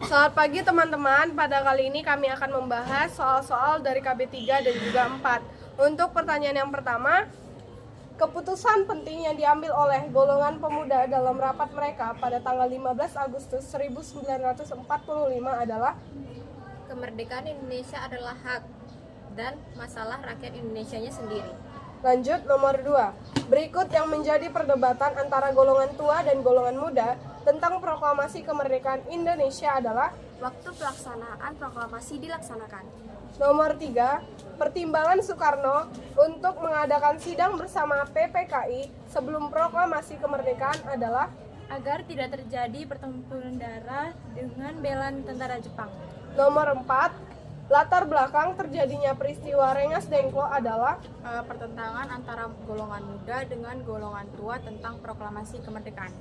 Selamat pagi teman-teman, pada kali ini kami akan membahas soal-soal dari KB3 dan juga 4. Untuk pertanyaan yang pertama, keputusan penting yang diambil oleh golongan pemuda dalam rapat mereka pada tanggal 15 Agustus 1945 adalah Kemerdekaan Indonesia adalah hak dan masalah rakyat Indonesianya sendiri. Lanjut, nomor 2. Berikut yang menjadi perdebatan antara golongan tua dan golongan muda tentang proklamasi kemerdekaan Indonesia adalah Waktu pelaksanaan proklamasi dilaksanakan. nomor 3. Pertimbangan Soekarno untuk mengadakan sidang bersama PPKI sebelum proklamasi kemerdekaan adalah Agar tidak terjadi pertempuran darah dengan bela tentara Jepang. nomor 4. Latar belakang terjadinya peristiwa Rengas Dengklok adalah Pertentangan antara golongan muda dengan golongan tua tentang proklamasi kemerdekaan.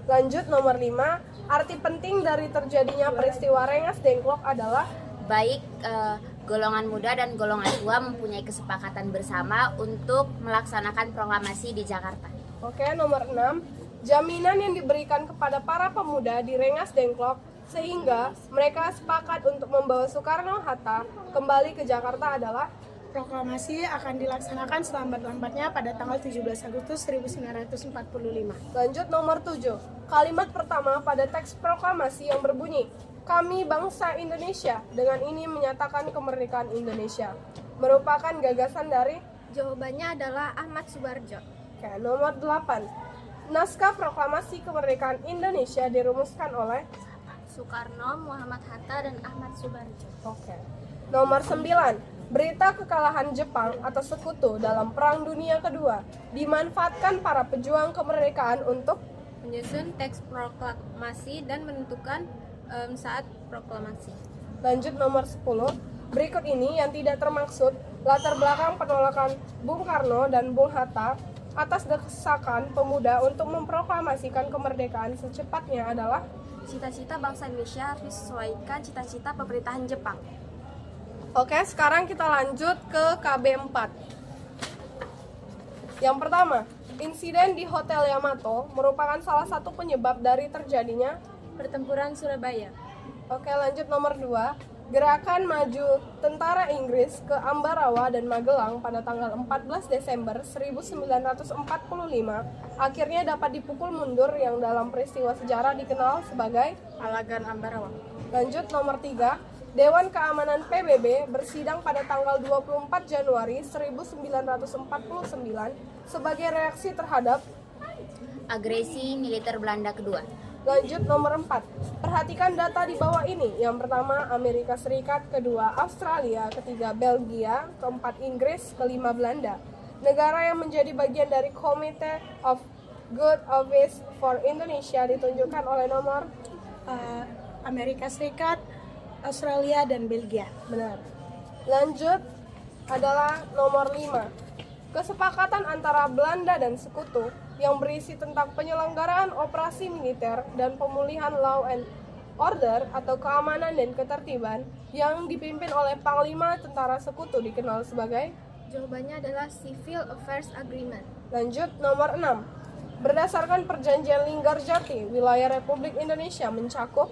lanjut, nomor 5. Arti penting dari terjadinya peristiwa Rengas Dengklok adalah Baik golongan muda dan golongan tua mempunyai kesepakatan bersama untuk melaksanakan proklamasi di Jakarta. Oke, nomor 6. Jaminan yang diberikan kepada para pemuda di Rengas Dengklok sehingga mereka sepakat untuk membawa Soekarno-Hatta kembali ke Jakarta adalah Proklamasi akan dilaksanakan selambat-lambatnya pada tanggal 17 Agustus 1945. lanjut, nomor 7. Kalimat pertama pada teks proklamasi yang berbunyi, "Kami bangsa Indonesia dengan ini menyatakan kemerdekaan Indonesia," merupakan gagasan dari Jawabannya adalah Ahmad Subarjo. Oke, nomor 8. Naskah proklamasi kemerdekaan Indonesia dirumuskan oleh Soekarno, Muhammad Hatta, dan Ahmad Subarjo. Oke. Nomor 9. Berita kekalahan Jepang atau Sekutu dalam Perang Dunia Kedua dimanfaatkan para pejuang kemerdekaan untuk Menyusun teks proklamasi dan menentukan saat proklamasi. lanjut, nomor 10. Berikut ini yang tidak termaksud latar belakang penolakan Bung Karno dan Bung Hatta atas desakan pemuda untuk memproklamasikan kemerdekaan secepatnya adalah Cita-cita bangsa Indonesia harus disesuaikan cita-cita pemerintahan Jepang. Oke, sekarang kita lanjut ke KB4. Yang pertama, insiden di Hotel Yamato merupakan salah satu penyebab dari terjadinya. Pertempuran Surabaya. Oke, lanjut, nomor 2. Gerakan maju tentara Inggris ke Ambarawa dan Magelang pada tanggal 14 Desember 1945 akhirnya dapat dipukul mundur yang dalam peristiwa sejarah dikenal sebagai Palagan Ambarawa. lanjut, nomor 3. Dewan Keamanan PBB bersidang pada tanggal 24 Januari 1949 sebagai reaksi terhadap Agresi militer Belanda kedua. lanjut, nomor 4. Perhatikan data di bawah ini. Yang pertama Amerika Serikat, kedua Australia, ketiga Belgia, keempat Inggris, kelima Belanda. Negara yang menjadi bagian dari Committee of Good Office for Indonesia ditunjukkan oleh nomor Amerika Serikat, Australia, dan Belgia. benar. Lanjut adalah nomor 5. Kesepakatan antara Belanda dan Sekutu yang berisi tentang penyelenggaraan operasi militer dan pemulihan law and order atau keamanan dan ketertiban yang dipimpin oleh Panglima Tentara Sekutu dikenal sebagai. Jawabannya adalah Civil Affairs Agreement. Lanjut, nomor 6. Berdasarkan perjanjian Linggarjati, wilayah Republik Indonesia mencakup.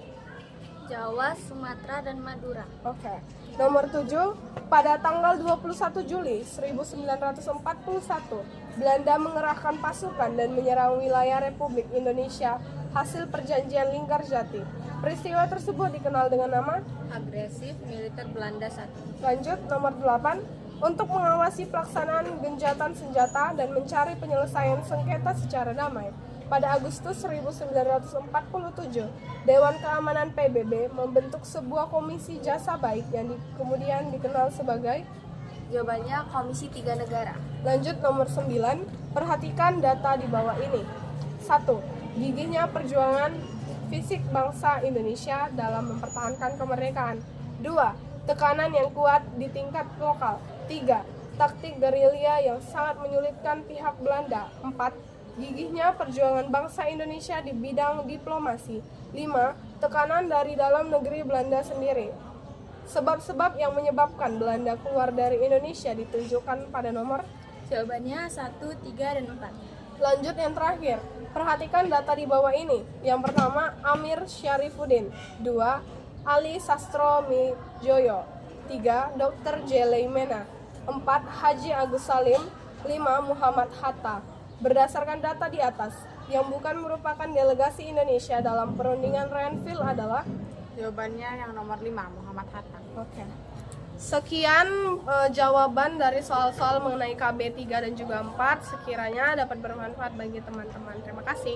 Jawa, Sumatera, dan Madura. Oke. Nomor 7, pada tanggal 21 Juli 1941, Belanda mengerahkan pasukan dan menyerang wilayah Republik Indonesia hasil perjanjian Linggarjati. Peristiwa tersebut dikenal dengan nama. Agresif Militer Belanda 1. Lanjut, nomor 8. Untuk mengawasi pelaksanaan gencatan senjata dan mencari penyelesaian sengketa secara damai. Pada Agustus 1947, Dewan Keamanan PBB membentuk sebuah komisi jasa baik yang kemudian dikenal sebagai. Jawabannya Komisi 3 Negara. Lanjut, nomor 9. Perhatikan data di bawah ini. 1. Gigihnya perjuangan fisik bangsa Indonesia dalam mempertahankan kemerdekaan. 2. Tekanan yang kuat di tingkat lokal. 3. Taktik gerilya yang sangat menyulitkan pihak Belanda. 4. Gigihnya perjuangan bangsa Indonesia di bidang diplomasi. 5. Tekanan dari dalam negeri Belanda sendiri. Sebab-sebab yang menyebabkan Belanda keluar dari Indonesia ditunjukkan pada nomor. Jawabannya 1, 3, dan 4. Lanjut yang terakhir. Perhatikan data di bawah ini. Yang pertama, Amir Syarifuddin. 2. Ali Sastro Mijoyo. 3. Dr. Jeleimena. 4. Haji Agus Salim. 5. Muhammad Hatta. Berdasarkan data di atas, yang bukan merupakan delegasi Indonesia dalam perundingan Renville adalah? Jawabannya yang nomor 5, Muhammad Hatta. Oke. Sekian jawaban dari soal-soal mengenai KB 3 dan juga 4. Sekiranya dapat bermanfaat bagi teman-teman. Terima kasih.